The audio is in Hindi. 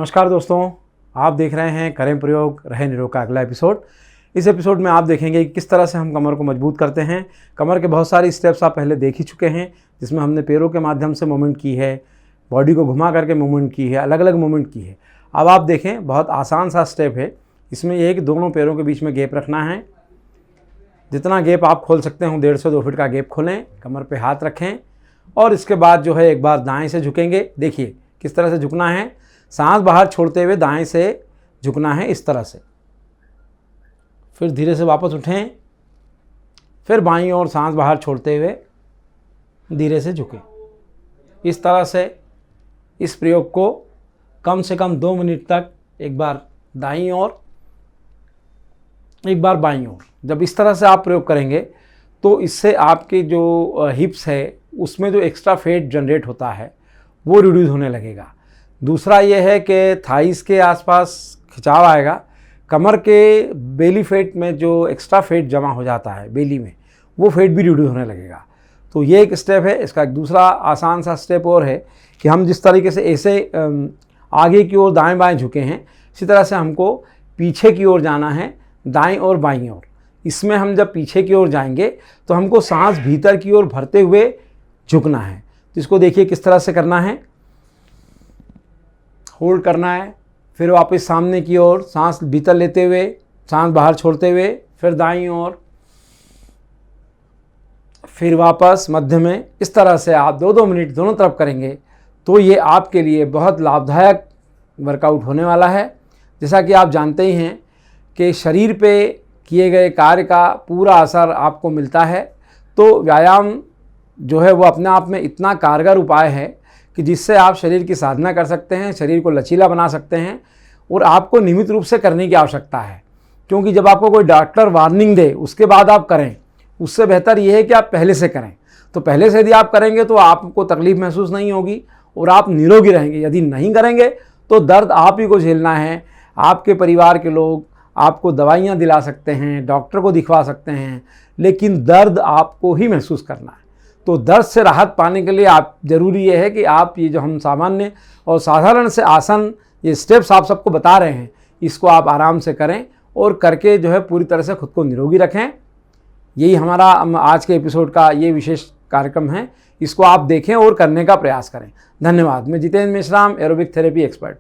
नमस्कार दोस्तों, आप देख रहे हैं करें प्रयोग रहे निरोग का अगला एपिसोड। इस एपिसोड में आप देखेंगे कि किस तरह से हम कमर को मजबूत करते हैं। कमर के बहुत सारे स्टेप्स आप पहले देख ही चुके हैं, जिसमें हमने पैरों के माध्यम से मूवमेंट की है, बॉडी को घुमा करके मूवमेंट की है, अलग अलग मूवमेंट की है। अब आप देखें, बहुत आसान सा स्टेप है। इसमें एक दोनों पैरों के बीच में गैप रखना है। जितना गैप आप खोल सकते हो 1.5 से 2 फीट का गैप खोलें, कमर पे हाथ रखें और इसके बाद जो है एक बार दाएं से झुकेंगे। देखिए किस तरह से झुकना है, सांस बाहर छोड़ते हुए दाएं से झुकना है इस तरह से। फिर धीरे से वापस उठें, फिर बाईं ओर सांस बाहर छोड़ते हुए धीरे से झुकें। इस तरह से इस प्रयोग को कम से कम 2 मिनट तक, एक बार दाईं ओर एक बार बाईं ओर, जब इस तरह से आप प्रयोग करेंगे तो इससे आपके जो हिप्स है उसमें जो एक्स्ट्रा फैट जनरेट होता है वो रिड्यूस होने लगेगा। दूसरा ये है कि थाइस के आसपास खिंचाव आएगा। कमर के बेली फैट में जो एक्स्ट्रा फैट जमा हो जाता है बेली में, वो फैट भी रिड्यूस होने लगेगा। तो ये एक स्टेप है। इसका एक दूसरा आसान सा स्टेप और है कि हम जिस तरीके से ऐसे आगे की ओर दाएं बाएं झुके हैं, इसी तरह से हमको पीछे की ओर जाना है, दाएं और बाईं ओर। इसमें हम जब पीछे की ओर जाएंगे तो हमको सांस भीतर की ओर भरते हुए झुकना है। तो इसको देखिए किस तरह से करना है। होल्ड करना है, फिर वापस सामने की ओर सांस भीतर लेते हुए, सांस बाहर छोड़ते हुए, फिर दाईं ओर, फिर वापस मध्य में। इस तरह से आप 2-2 मिनट दोनों तरफ करेंगे तो ये आपके लिए बहुत लाभदायक वर्कआउट होने वाला है। जैसा कि आप जानते ही हैं कि शरीर पे किए गए कार्य का पूरा असर आपको मिलता है। तो व्यायाम जो है वो अपने आप में इतना कारगर उपाय है कि जिससे आप शरीर की साधना कर सकते हैं, शरीर को लचीला बना सकते हैं और आपको नियमित रूप से करने की आवश्यकता है। क्योंकि जब आपको कोई डॉक्टर वार्निंग दे उसके बाद आप करें, उससे बेहतर ये है कि आप पहले से करें। तो पहले से यदि आप करेंगे तो आपको तकलीफ महसूस नहीं होगी और आप निरोगी रहेंगे। यदि नहीं करेंगे तो दर्द आप ही को झेलना है। आपके परिवार के लोग आपको दवाइयाँ दिला सकते हैं, डॉक्टर को दिखवा सकते हैं, लेकिन दर्द आपको ही महसूस करना है। तो दर्द से राहत पाने के लिए आप ज़रूरी ये है कि आप ये जो हम सामान्य और साधारण से आसन, ये स्टेप्स आप सबको बता रहे हैं, इसको आप आराम से करें और करके जो है पूरी तरह से खुद को निरोगी रखें। यही हमारा आज के एपिसोड का ये विशेष कार्यक्रम है। इसको आप देखें और करने का प्रयास करें। धन्यवाद। मैं Jitendra Meshram, aerobic therapy expert.